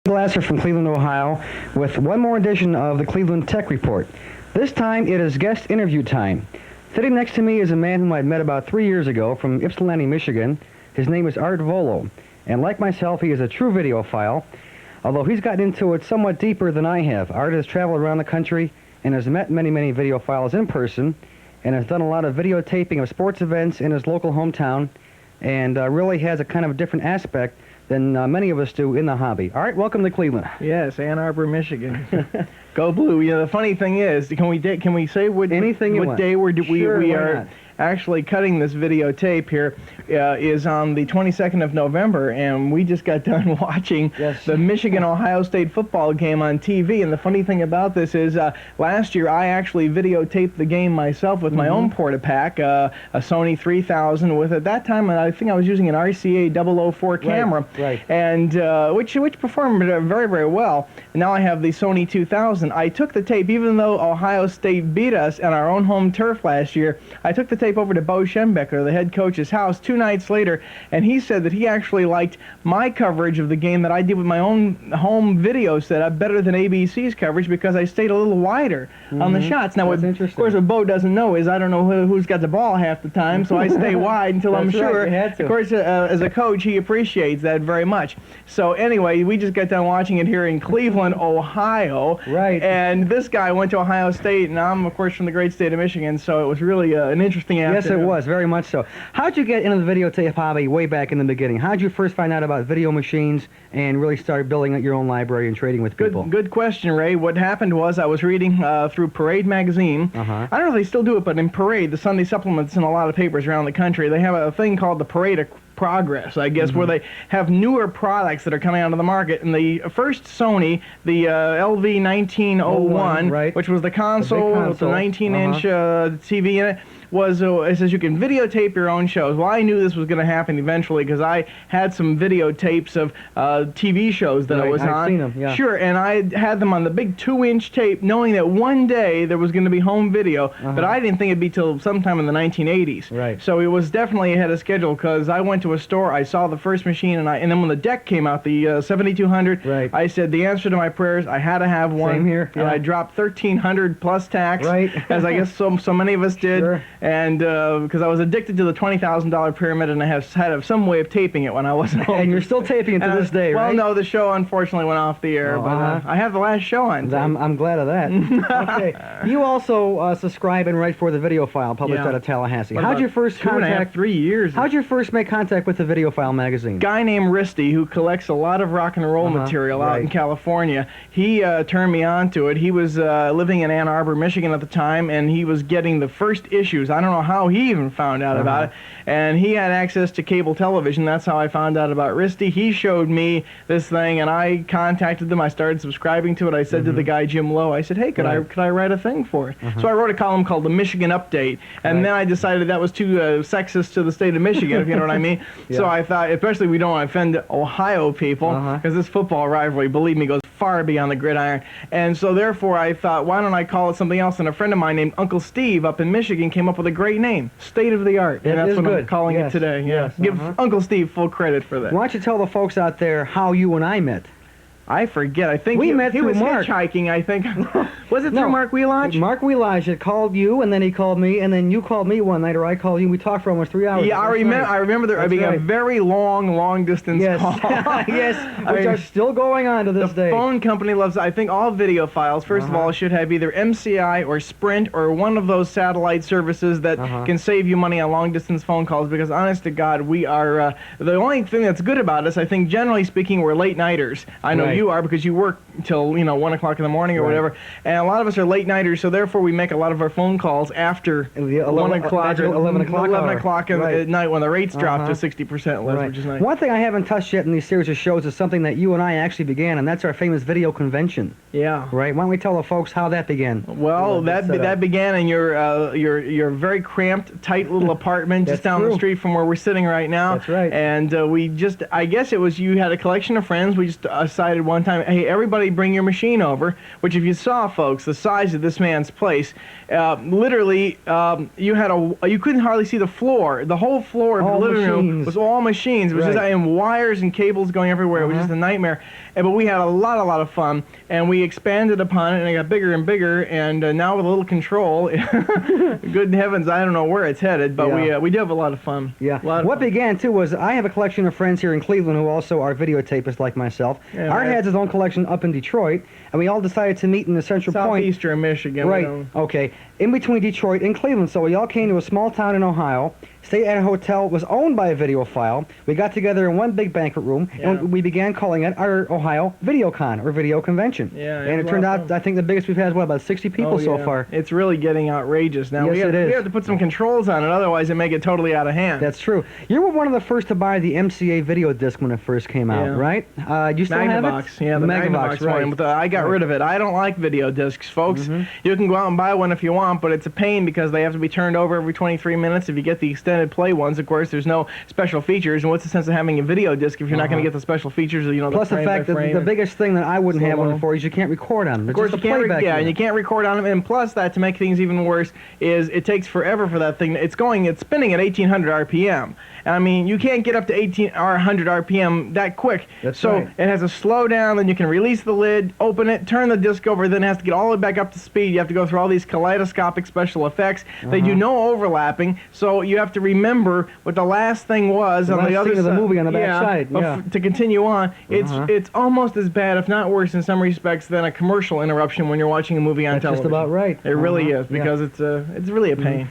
Glasser from Cleveland, Ohio, with one more edition of the Cleveland Tech Report. This time it is guest interview time. Sitting next to me is a man whom I'd met about 3 years ago from Ypsilanti, Michigan. His name is Art Vuolo, and like myself, he is a true videophile, although he's gotten into it somewhat deeper than I have. Art has traveled around the country and has met many videophiles in person, and has done a lot of videotaping of sports events in his local hometown, and really has a kind of different aspect than many of us do in the hobby. All right, welcome to Cleveland. Yes, Ann Arbor, Michigan. Go Blue. You know, the funny thing is, can we say what anything what day we are not? Actually cutting this videotape here is on the 22nd of November, and we just got done watching the Michigan-Ohio State football game on TV. And the funny thing about this is, last year I actually videotaped the game myself with my own Portapack, a Sony 3000. With at that time, I think I was using an RCA 004 camera, and which performed very well. And now I have the Sony 2000. I took the tape, even though Ohio State beat us on our own home turf last year. I took the tape over to Bo Schembecker, the head coach's house, 2 nights later, and he said that he actually liked my coverage of the game that I did with my own home video setup better than ABC's coverage because I stayed a little wider on the shots. Now, of course, what Bo doesn't know is I don't know who's got the ball half the time, so I stay wide until I'm sure. Of course, as a coach, he appreciates that very much. So anyway, we just got done watching it here in Cleveland, Ohio. And this guy went to Ohio State, and I'm, of course, from the great state of Michigan, so it was really an interesting afternoon. Yes, it was, very much so. How'd you get into the videotape hobby way back in the beginning? How'd you first find out about video machines and really start building your own library and trading with people? Good question, Ray. What happened was I was reading through Parade magazine. I don't know if they still do it, but in Parade, the Sunday supplements in a lot of papers around the country, they have a thing called the Parade of Progress, I guess, where they have newer products that are coming out of the market. And the first Sony, the LV 1901, which was the console with the 19-inch TV in it, it says you can videotape your own shows. Well, I knew this was going to happen eventually because I had some videotapes of TV shows that I was on. I've seen them, Sure, and I had them on the big 2-inch tape, knowing that one day there was going to be home video, but I didn't think it'd be till sometime in the 1980s. So it was definitely ahead of schedule because I went to a store, I saw the first machine, and then when the deck came out, the 7200, I said the answer to my prayers, I had to have one. Same here. And I dropped 1,300 plus tax, as I guess so many of us did. And because I was addicted to the $20,000 pyramid, and I had some way of taping it when I wasn't home. And you're still taping it to this day, right? Well, no, the show unfortunately went off the air, but I have the last show on tape. I'm glad of that. Okay. You also subscribe and write for the Videophile, published out of Tallahassee. How'd you first contact? 3 years. How'd you first make contact with the Videophile magazine? Guy named Risty, who collects a lot of rock and roll material out in California. He turned me on to it. He was living in Ann Arbor, Michigan at the time, and he was getting the first issues. I don't know how he even found out about it. And he had access to cable television. That's how I found out about Risty. He showed me this thing, and I contacted them. I started subscribing to it. I said to the guy, Jim Lowe, I said, hey, could I write a thing for it? So I wrote a column called The Michigan Update, and then I decided that was too sexist to the state of Michigan, if you know what I mean. So I thought, especially we don't want to offend Ohio people, because this football rivalry, believe me, goes far beyond the gridiron. And so therefore I thought, why don't I call it something else? And a friend of mine named Uncle Steve up in Michigan came up with a great name, State of the Art. And that's what I'm calling it today. Give Uncle Steve full credit for that. Why don't you tell the folks out there how you and I met? I forget. I think we met through was Mark. Hitchhiking, I think. Was it through Mark Wheelodge? Mark Wheelodge had called you, and then he called me, and then you called me one night, or I called you, and we talked for almost 3 hours. Yeah, I remember there being a very long distance call. Which are still going on to this day. The phone company loves, I think all videophiles, first of all, should have either MCI or Sprint or one of those satellite services that can save you money on long-distance phone calls, because honest to God, we are, the only thing that's good about us, I think, generally speaking, we're late-nighters. I know you are, because you work till 1 o'clock in the morning or whatever, and a lot of us are late nighters, so therefore we make a lot of our phone calls after 1 o'clock or 11 o'clock at night when the rates drop to 60% less, which is nice. One thing I haven't touched yet in these series of shows is something that you and I actually began, and that's our famous video convention. Right? Why don't we tell the folks how that began? Well, that began in your very cramped, tight little apartment just down the street from where we're sitting right now. That's right. And we just, I guess it was, you had a collection of friends. We just decided ordered one time, hey, everybody bring your machine over, which if you saw, folks, the size of this man's place, literally, you couldn't hardly see the floor. The whole floor of the living room was all machines. It was just and wires and cables going everywhere. It was just a nightmare. But we had a lot of fun, and we expanded upon it, and it got bigger and bigger, and now with a little control, good heavens, I don't know where it's headed, but we do have a lot of fun. Yeah. What began, too, was I have a collection of friends here in Cleveland who also are videotapists like myself. Yeah, Art has his own collection up in Detroit, and we all decided to meet in the Central Point. Southeastern Michigan. Right, okay. In between Detroit and Cleveland. So we all came to a small town in Ohio, stayed at a hotel, was owned by a videophile. We got together in one big banquet room, and we began calling it our Ohio VideoCon, or Video Convention. Yeah, and it turned out, I think the biggest we've had is, what, about 60 people so far? It's really getting outrageous now. Yes, it is. We have to put some controls on it, otherwise it may get totally out of hand. That's true. You were one of the first to buy the MCA video disc when it first came out, right? You still have it? Yeah, the Magnavox one. But I got rid of it. I don't like video discs, folks. You can go out and buy one if you want, but it's a pain because they have to be turned over every 23 minutes. If you get the extended play ones, of course, there's no special features. And what's the sense of having a video disc if you're not going to get the special features? You know, plus the fact that the biggest thing that I wouldn't have one for is you can't record on them. Of course, you can't. And you can't record on them. And plus that, to make things even worse, is it takes forever for that thing. It's spinning at 1800 RPM. And I mean, you can't get up to 100 RPM that quick. So it has to slow down, then you can release the lid, open it, turn the disc over, then it has to get all the way back up to speed. You have to go through all these kaleidoscopic special effects. They do no overlapping, so you have to remember what the last thing was on the other side of the movie on the back side. To continue on, it's almost as bad, if not worse in some respects, than a commercial interruption when you're watching a movie on television. That's just about right. It really is, because it's really a pain.